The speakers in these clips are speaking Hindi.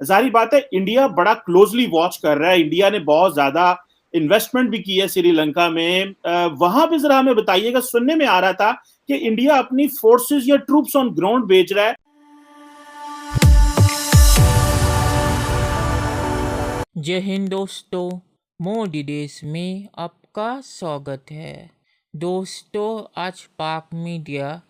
जाहिर बात है इंडिया बड़ा क्लोजली वॉच कर रहा है। इंडिया ने बहुत ज्यादा इन्वेस्टमेंट भी की है श्रीलंका में। वहां पे जरा हमें बताइएगा, सुनने में आ रहा था कि इंडिया अपनी फोर्सेस या ट्रूप्स ऑन ग्राउंड भेज रहा है। जय हिंद दोस्तों, मोदी देश में आपका स्वागत है। दोस्तों, आज पाक मीडिया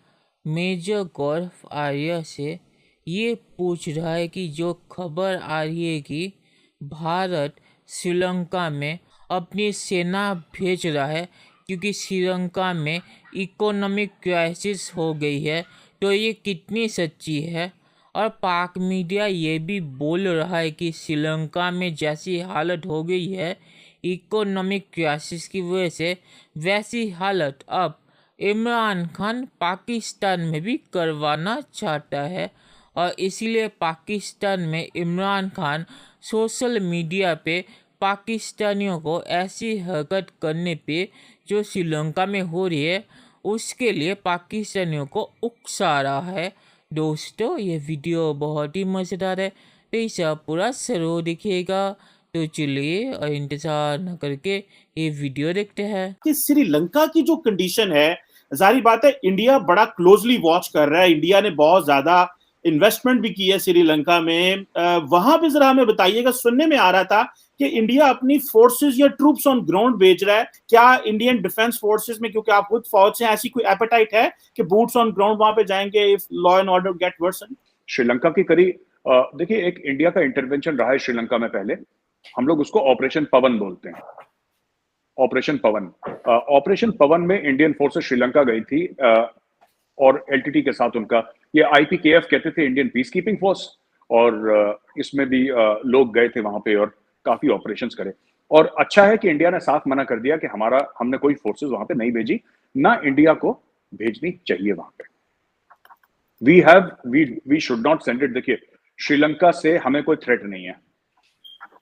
मेजर गौरव आर्य से ये पूछ रहा है कि जो खबर आ रही है कि भारत श्रीलंका में अपनी सेना भेज रहा है क्योंकि श्रीलंका में इकोनॉमिक क्राइसिस हो गई है, तो ये कितनी सच्ची है। और पाक मीडिया ये भी बोल रहा है कि श्रीलंका में जैसी हालत हो गई है इकोनॉमिक क्राइसिस की वजह से, वैसी हालत अब इमरान खान पाकिस्तान में भी करवाना चाहता है। और इसीलिए पाकिस्तान में इमरान खान सोशल मीडिया पे पाकिस्तानियों को ऐसी हरकत करने पे जो श्रीलंका में हो रही है उसके लिए पाकिस्तानियों को उकसा रहा है। दोस्तों, ये वीडियो बहुत ही मज़ेदार है, तो इसे आप पूरा ज़रूर देखिएगा। तो चलिए और इंतज़ार न करके ये वीडियो देखते हैं कि श्रीलंका की जो कंडीशन है, जाहिर बात है इंडिया बड़ा क्लोजली वॉच कर रहा है। इंडिया ने बहुत ज्यादा इन्वेस्टमेंट भी की है श्रीलंका में। वहां पे जरा हमें बताइएगा, सुनने में आ रहा था कि इंडिया अपनी फोर्सेस या ट्रूप्स ऑन ग्राउंड भेज रहा है। क्या इंडियन डिफेंस फोर्सेस में, क्योंकि आप खुद फौज से, ऐसी कोई एपेटाइट है कि बूट्स ऑन ग्राउंड वहां पे जाएंगे if law and order gate version? Sri Lanka की करी देखिए, एक इंडिया का इंटरवेंशन रहा है श्रीलंका में पहले। हम लोग उसको ऑपरेशन पवन बोलते हैं। ऑपरेशन पवन में इंडियन फोर्सेस श्रीलंका गई थी और एलटीटी के साथ उनका, ये आईपीकेएफ कहते थे, इंडियन पीस कीपिंग फोर्स। और इसमें भी लोग गए थे वहां पे और काफी ऑपरेशंस करे। और अच्छा है कि इंडिया ने साफ मना कर दिया कि हमने कोई फोर्सेस वहां पे नहीं भेजी, ना इंडिया को भेजनी चाहिए वहां पे। We should not send it. देखिए, श्रीलंका से हमें कोई थ्रेट नहीं है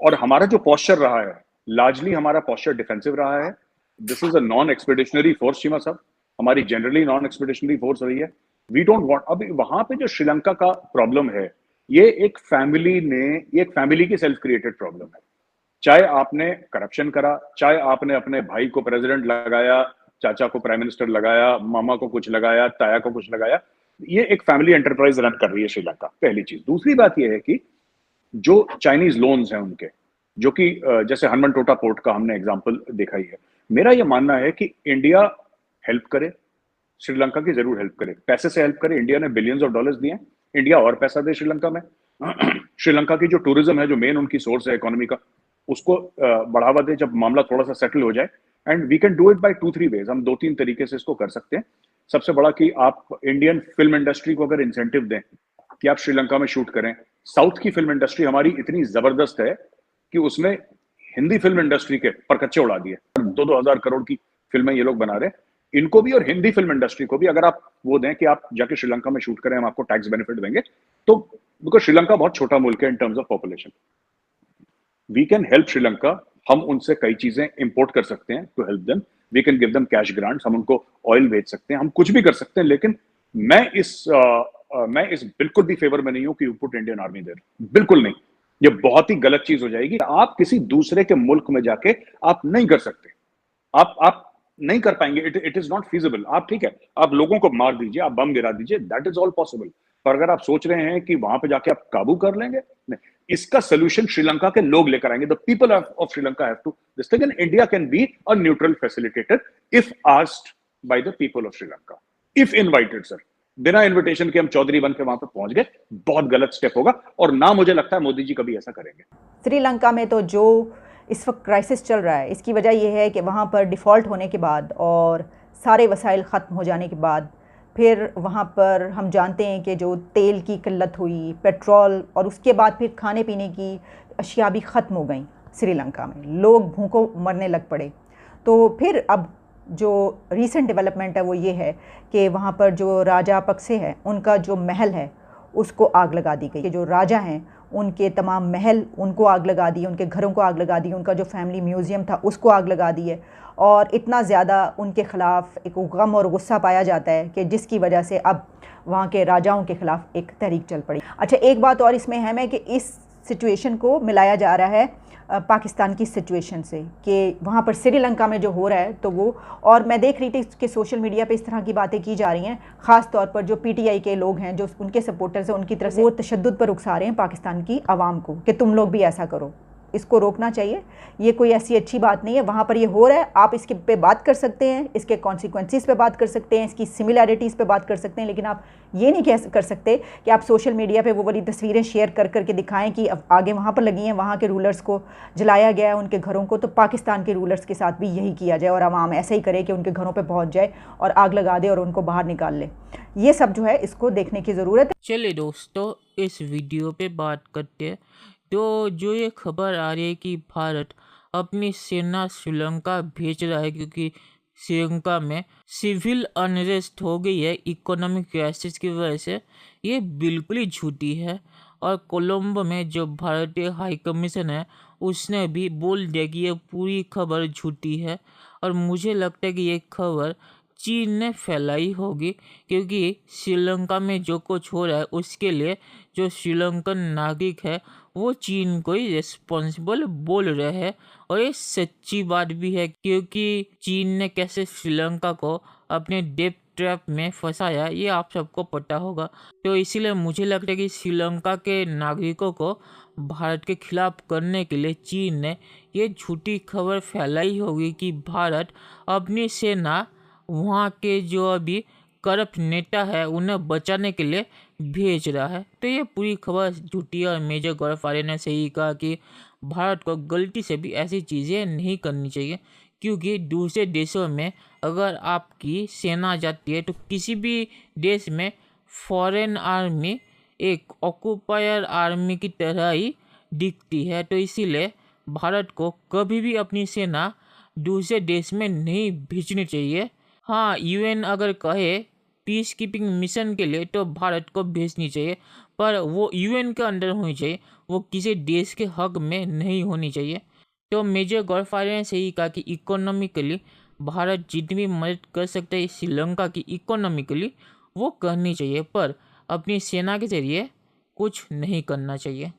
और हमारा जो पोस्चर रहा है, लार्जली हमारा पोस्चर डिफेंसिव रहा है। This is a non expeditionary force, Cheema साहब। हमारी जनरली नॉन एक्सपेडिशनरी फोर्स रही है। We don't want. अभी वहां पे जो श्रीलंका का प्रॉब्लम है, ये एक फैमिली की सेल्फ क्रिएटेड प्रॉब्लम है। चाहे आपने करप्शन करा, चाहे आपने अपने भाई को प्रेसिडेंट लगाया, चाचा को प्राइम मिनिस्टर लगाया, मामा को कुछ लगाया, ताया को कुछ लगाया, ये एक फैमिली एंटरप्राइज रन कर रही है श्रीलंका। पहली चीज। दूसरी बात यह है कि जो चाइनीज लोन्स हैं उनके, जो कि जैसे हनुमान टोटा पोर्ट का हमने एग्जांपल देखा ही है। मेरा यह मानना है कि इंडिया हेल्प करे, श्रीलंका की जरूर हेल्प करे, पैसे से हेल्प करे। इंडिया ने बिलियंस ऑफ डॉलर्स दिए, इंडिया और पैसा दे श्रीलंका में। श्रीलंका की जो टूरिज्म है, जो मेन उनकी सोर्स है इकोनॉमी का, उसको बढ़ावा दे जब मामला थोड़ा सा सेटल हो जाए। And we can do it by 2-3 ways. हम 2-3 तरीके से इसको कर सकते हैं। सबसे बड़ा कि आप इंडियन फिल्म इंडस्ट्री को अगर इंसेंटिव दें कि आप श्रीलंका में शूट करें। साउथ की फिल्म इंडस्ट्री हमारी इतनी जबरदस्त है कि उसने हिंदी फिल्म इंडस्ट्री के परकच्चे उड़ा दिए। 2-2 हजार करोड़ की फिल्में ये लोग बना रहे हैं। इनको भी और हिंदी फिल्म इंडस्ट्री को भी अगर आप वो दें कि आप जाके श्रीलंका में शूट करें, हम आपको टैक्स बेनिफिट देंगे, तो बिकॉज श्रीलंका बहुत छोटा मुल्क है in terms of population, we can help Sri Lanka. हम उनसे कई चीजें इंपोर्ट कर सकते हैं to help them. We can give them cash grants, हम उनको ऑयल बेच सकते हैं, हम कुछ भी कर सकते हैं। लेकिन मैं इस बिल्कुल भी फेवर में नहीं हूं कि you put Indian army there. बिल्कुल नहीं। ये बहुत ही गलत चीज हो जाएगी। आप किसी दूसरे के मुल्क में जाके आप नहीं कर सकते। आप नहीं कर पाएंगे। It is not feasible. आप ठीक है, आप लोगों को मार दीजिए, आप बम गिरा दीजिए, दैट इज ऑल पॉसिबल। पर अगर आप सोच रहे हैं कि वहां पे जाके आप काबू कर लेंगे, नहीं। इसका सोल्यूशन श्रीलंका के लोग लेकर आएंगे। The people of Sri Lanka have to this thing, and India can be a neutral facilitator if asked by the people of Sri Lanka, if invited. Sir, बिना इनविटेशन के हम चौधरी बन के वहां पे पहुंच गए, बहुत गलत स्टेप होगा। और ना मुझे लगता है मोदी जी कभी ऐसा करेंगे। श्रीलंका में तो जो इस वक्त क्राइसिस चल रहा है, इसकी वजह यह है कि वहाँ पर डिफ़ॉल्ट होने के बाद और सारे वसाइल ख़त्म हो जाने के बाद फिर वहाँ पर हम जानते हैं कि जो तेल की किल्लत हुई, पेट्रोल, और उसके बाद फिर खाने पीने की अशिया भी ख़त्म हो गई श्रीलंका में। लोग भूखों मरने लग पड़े। तो फिर अब जो रीसेंट डेवलपमेंट है वो ये है कि वहाँ पर जो राजा पक्से है, उनका जो महल है उसको आग लगा दी गई। जो राजा हैं उनके तमाम महल, उनको आग लगा दी, उनके घरों को आग लगा दी, उनका जो फैमिली म्यूज़ियम था उसको आग लगा दी है। और इतना ज़्यादा उनके ख़िलाफ़ एक गम और गुस्सा पाया जाता है कि जिसकी वजह से अब वहाँ के राजाओं के ख़िलाफ़ एक तहरीक चल पड़ी। अच्छा, एक बात और इसमें अहम है कि इस सिचुएशन को मिलाया जा रहा है पाकिस्तान की सिचुएशन से, कि वहाँ पर श्रीलंका में जो हो रहा है तो वो, और मैं देख रही थी कि सोशल मीडिया पे इस तरह की बातें की जा रही हैं, ख़ास तौर पर जो पीटीआई के लोग हैं, जो उनके सपोर्टर्स हैं, उनकी तरफ से वो तशद्दुद पर उकसा रहे हैं पाकिस्तान की आवाम को कि तुम लोग भी ऐसा करो। इसको रोकना चाहिए, ये कोई ऐसी अच्छी बात नहीं है। वहाँ पर ये हो रहा है, आप इसके पे बात कर सकते हैं, इसके कॉन्सिक्वेंसेस पे बात कर सकते हैं, इसकी सिमिलैरिटीज़ पे बात कर सकते हैं, लेकिन आप ये नहीं कर सकते कि आप सोशल मीडिया पे वो वाली तस्वीरें शेयर कर करके दिखाएं कि अब आगे वहाँ पर लगी हैं, वहाँ के रूलर्स को जलाया गया है, उनके घरों को, तो पाकिस्तान के रूलर्स के साथ भी यही किया जाए और आवाम ऐसा ही करे कि उनके घरों पर पहुँच जाए और आग लगा दे और उनको बाहर निकाल ले। ये सब जो है इसको देखने की ज़रूरत है। चलिए दोस्तों, इस वीडियो पे बात करते हैं। तो जो ये खबर आ रही है कि भारत अपनी सेना श्रीलंका भेज रहा है क्योंकि श्रीलंका में सिविल अनरेस्ट हो गई है इकोनॉमिक क्राइसिस की वजह से, ये बिल्कुल ही झूठी है। और कोलंबो में जो भारतीय हाई कमीशन है उसने भी बोल दिया कि ये पूरी खबर झूठी है। और मुझे लगता है कि ये खबर चीन ने फैलाई होगी, क्योंकि श्रीलंका में जो कुछ हो रहा है उसके लिए जो श्रीलंकन नागरिक है वो चीन को ही रिस्पॉन्सिबल बोल रहे हैं। और ये सच्ची बात भी है, क्योंकि चीन ने कैसे श्रीलंका को अपने डेट ट्रैप में फंसाया ये आप सबको पता होगा। तो इसीलिए मुझे लगता है कि श्रीलंका के नागरिकों को भारत के खिलाफ करने के लिए चीन ने ये झूठी खबर फैलाई होगी कि भारत अपनी सेना वहाँ के जो अभी करप्ट नेता है उन्हें बचाने के लिए भेज रहा है। तो ये पूरी खबर झूठी है और मेजर गौरव आर्य ने सही कहा कि भारत को गलती से भी ऐसी चीज़ें नहीं करनी चाहिए, क्योंकि दूसरे देशों में अगर आपकी सेना जाती है तो किसी भी देश में फॉरेन आर्मी एक ऑक्यूपायर आर्मी की तरह ही दिखती है। तो इसीलिए भारत को कभी भी अपनी सेना दूसरे देश में नहीं भेजनी चाहिए। हाँ, यूएन अगर कहे पीस कीपिंग मिशन के लिए तो भारत को भेजनी चाहिए, पर वो यूएन के अंदर होनी चाहिए, वो किसी देश के हक में नहीं होनी चाहिए। तो मेजर गौरव आर्य ने सही कहा कि इकोनॉमिकली भारत जितनी भी मदद कर सकता है श्रीलंका की इकोनॉमिकली वो करनी चाहिए, पर अपनी सेना के जरिए कुछ नहीं करना चाहिए।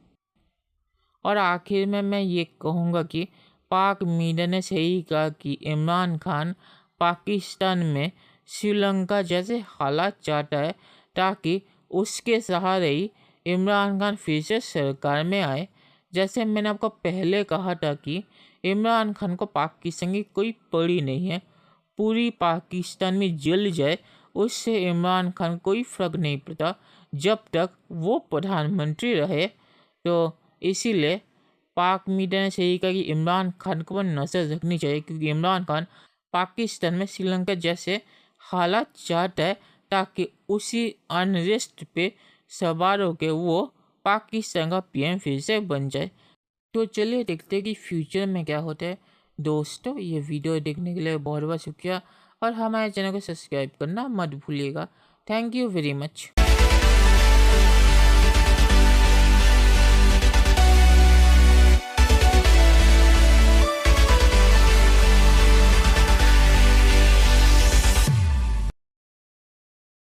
और आखिर में मैं ये कहूँगा कि पाक मीडिया ने सही कहा कि इमरान खान पाकिस्तान में श्रीलंका जैसे हालात चाहता है ताकि उसके सहारे ही इमरान खान फिर से सरकार में आए। जैसे मैंने आपको पहले कहा था कि इमरान खान को पाकिस्तान की कोई पड़ी नहीं है, पूरी पाकिस्तान में जल जाए उससे इमरान खान कोई फ़र्क नहीं पड़ता जब तक वो प्रधानमंत्री रहे। तो इसीलिए पाक मीडिया ने सही कहा कि इमरान खान को नजर रखनी चाहिए, क्योंकि इमरान खान पाकिस्तान में श्रीलंका जैसे हालात चाहता है ताकि उसी अनरेस्ट पे सवार होकर वो पाकिस्तान का पीएम फिर से बन जाए। तो चलिए देखते हैं कि फ्यूचर में क्या होता है। दोस्तों, ये वीडियो देखने के लिए बहुत बहुत शुक्रिया और हमारे चैनल को सब्सक्राइब करना मत भूलिएगा। Thank you very much.